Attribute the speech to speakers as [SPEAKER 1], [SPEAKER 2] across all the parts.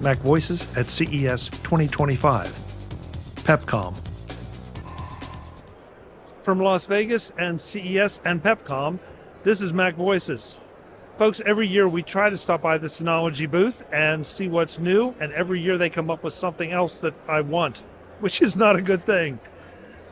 [SPEAKER 1] MacVoices at CES 2025. Pepcom. From Las Vegas and CES and Pepcom, this is MacVoices. Folks, every year we try to stop by the Synology booth and see what's new, and every year they come up with something else that I want, which is not a good thing.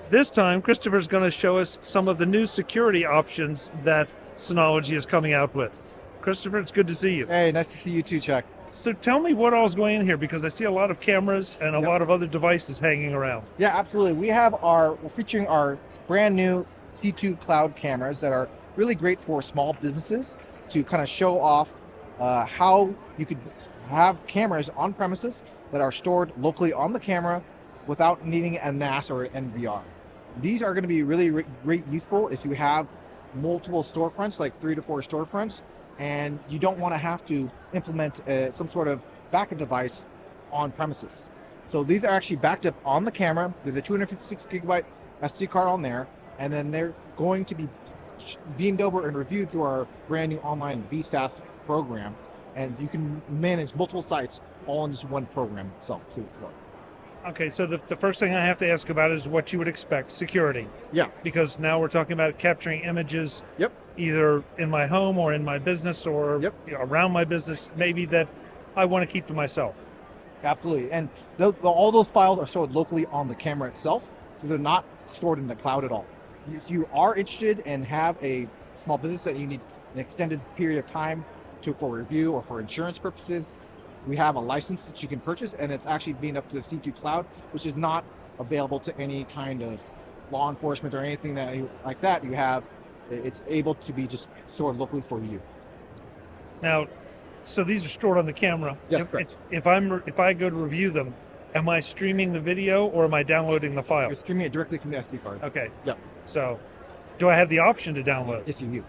[SPEAKER 1] This time, Christopher's going to show us some of the new security options that Synology is coming out with. Christopher, it's good to see you.
[SPEAKER 2] Hey, nice to see you too, Chuck.
[SPEAKER 1] So tell me what all's going in here, because I see a lot of cameras and a lot of other devices hanging around.
[SPEAKER 2] Yeah, absolutely. We're featuring our brand new C2 cloud cameras that are really great for small businesses to kind of show off how you could have cameras on premises that are stored locally on the camera without needing a NAS or an NVR. These are going to be really great useful if you have multiple storefronts, like 3 to 4 storefronts, and you don't want to have to implement some sort of backup device on premises. So these are actually backed up on the camera with a 256 gigabyte SD card on there, and then they're going to be beamed over and reviewed through our brand new online vSaaS program, and you can manage multiple sites all in just one program itself too.
[SPEAKER 1] Okay, so the first thing I have to ask about is what you would expect, security.
[SPEAKER 2] Yeah.
[SPEAKER 1] Because now we're talking about capturing images either in my home or in my business or around my business, maybe that I want to keep to myself.
[SPEAKER 2] Absolutely, and all those files are stored locally on the camera itself, so they're not stored in the cloud at all. If you are interested and have a small business that you need an extended period of time for review or for insurance purposes, we have a license that you can purchase, and it's actually being up to the C2 cloud, which is not available to any kind of law enforcement or anything like that. You have, it's able to be just stored locally for you.
[SPEAKER 1] Now, so these are stored on the camera.
[SPEAKER 2] Yes, correct.
[SPEAKER 1] If I go to review them, am I streaming the video or am I downloading the file?
[SPEAKER 2] You're streaming it directly from the SD card.
[SPEAKER 1] Okay.
[SPEAKER 2] Yep.
[SPEAKER 1] So, do I have the option to download?
[SPEAKER 2] Yes, you do.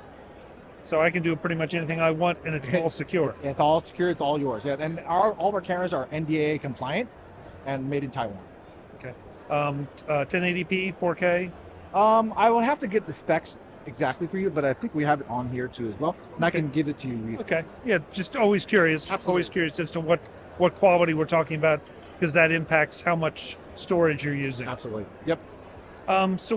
[SPEAKER 1] So I can do pretty much anything I want, and it's all secure.
[SPEAKER 2] It's all secure. It's all yours. Yeah, and all of our cameras are NDAA compliant and made in Taiwan.
[SPEAKER 1] Okay. 1080p, 4K.
[SPEAKER 2] I will have to get the specs exactly for you, but I think we have it on here too as well, and I can give it to you easily.
[SPEAKER 1] Okay. Yeah. Just always curious.
[SPEAKER 2] Absolutely.
[SPEAKER 1] Always curious as to what quality we're talking about, because that impacts how much storage you're using.
[SPEAKER 2] Absolutely. Yep.
[SPEAKER 1] So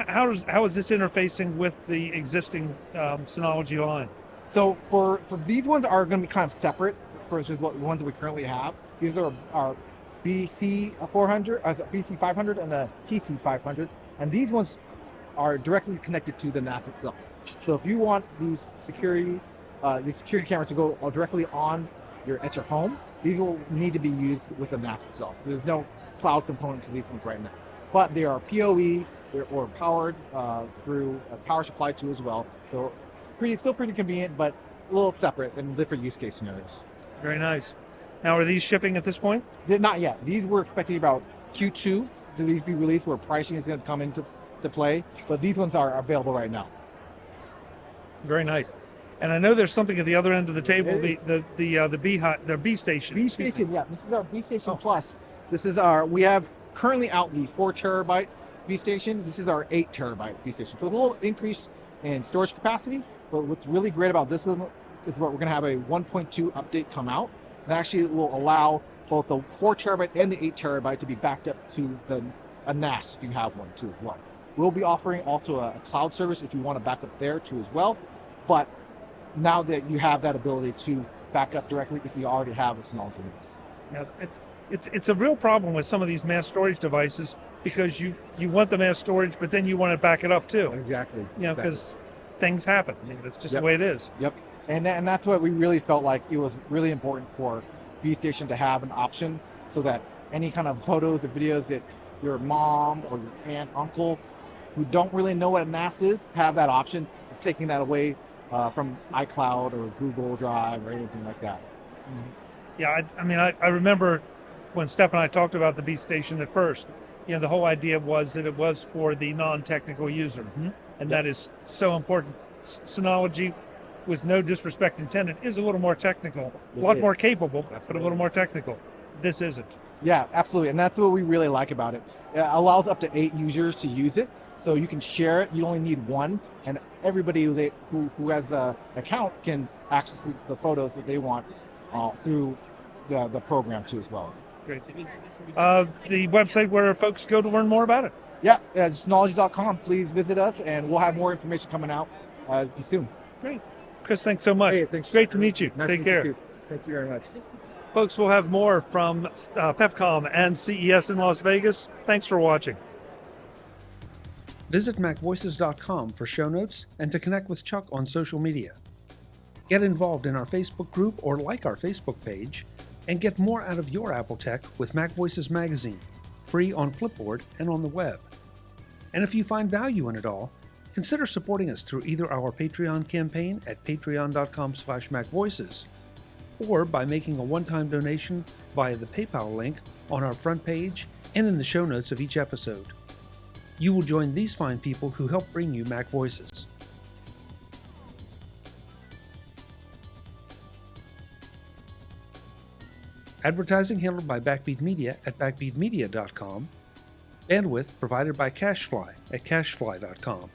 [SPEAKER 1] how is this interfacing with the existing Synology line?
[SPEAKER 2] So for these ones are going to be kind of separate versus what ones that we currently have. These are our BC400, BC500 and the TC500, and these ones are directly connected to the NAS itself. So if you want these security cameras to go directly at your home, these will need to be used with the NAS itself. So there's no cloud component to these ones right now. But they are PoE or powered through a power supply too as well. So still pretty convenient, but a little separate and different use case scenarios.
[SPEAKER 1] Very nice. Now, are these shipping at this point?
[SPEAKER 2] They're not yet. These we're expecting about Q2 to these be released, where pricing is going to come into play. But these ones are available right now.
[SPEAKER 1] Very nice. And I know there's something at the other end of the table, the BeeStation.
[SPEAKER 2] BeeStation, yeah. This is our BeeStation Plus. This is we have currently out the 4 terabyte BeeStation. This is our 8 terabyte BeeStation. So a little increase in storage capacity, but what's really great about this is we're going to have a 1.2 update come out. That actually will allow both the 4 terabyte and the 8 terabyte to be backed up to a NAS if you have one too as well. We'll be offering also a cloud service if you want to back up there too as well. But now that you have that ability to back up directly if you already have a Synology NAS.
[SPEAKER 1] Yeah, it's a real problem with some of these mass storage devices, because you want the mass storage, but then you want to back it up too.
[SPEAKER 2] Exactly.
[SPEAKER 1] You know, because things happen. I mean, that's just the way it is.
[SPEAKER 2] Yep. And that's what we really felt like it was really important for BeeStation to have an option, so that any kind of photos or videos that your mom or your aunt, uncle, who don't really know what a NAS is, have that option of taking that away from iCloud or Google Drive or anything like that.
[SPEAKER 1] Yeah, I remember when Steph and I talked about the BeeStation at first, you know, the whole idea was that it was for the non-technical user. And that is so important. Synology, with no disrespect intended, is a little more technical, a lot more capable, but a little more technical. This isn't.
[SPEAKER 2] Yeah, absolutely. And that's what we really like about it. It allows up to 8 users to use it. So you can share it. You only need one, and everybody who has the account can access the photos that they want through the program too as well.
[SPEAKER 1] Great. The website where folks go to learn more about it.
[SPEAKER 2] Yeah, Synology.com. Please visit us, and we'll have more information coming out soon.
[SPEAKER 1] Great. Chris, thanks so much.
[SPEAKER 2] Hey, thanks.
[SPEAKER 1] Great to meet you.
[SPEAKER 2] Nice
[SPEAKER 1] Take
[SPEAKER 2] to meet
[SPEAKER 1] care.
[SPEAKER 2] you too. Thank you very much.
[SPEAKER 1] Folks, we'll have more from Pepcom and CES in Las Vegas. Thanks for watching. Visit MacVoices.com for show notes and to connect with Chuck on social media. Get involved in our Facebook group or like our Facebook page, and get more out of your Apple tech with MacVoices Magazine, free on Flipboard and on the web. And if you find value in it all, consider supporting us through either our Patreon campaign at patreon.com/MacVoices, or by making a one-time donation via the PayPal link on our front page and in the show notes of each episode. You will join these fine people who help bring you Mac Voices. Advertising handled by Backbeat Media at backbeatmedia.com. Bandwidth provided by CacheFly at cachefly.com.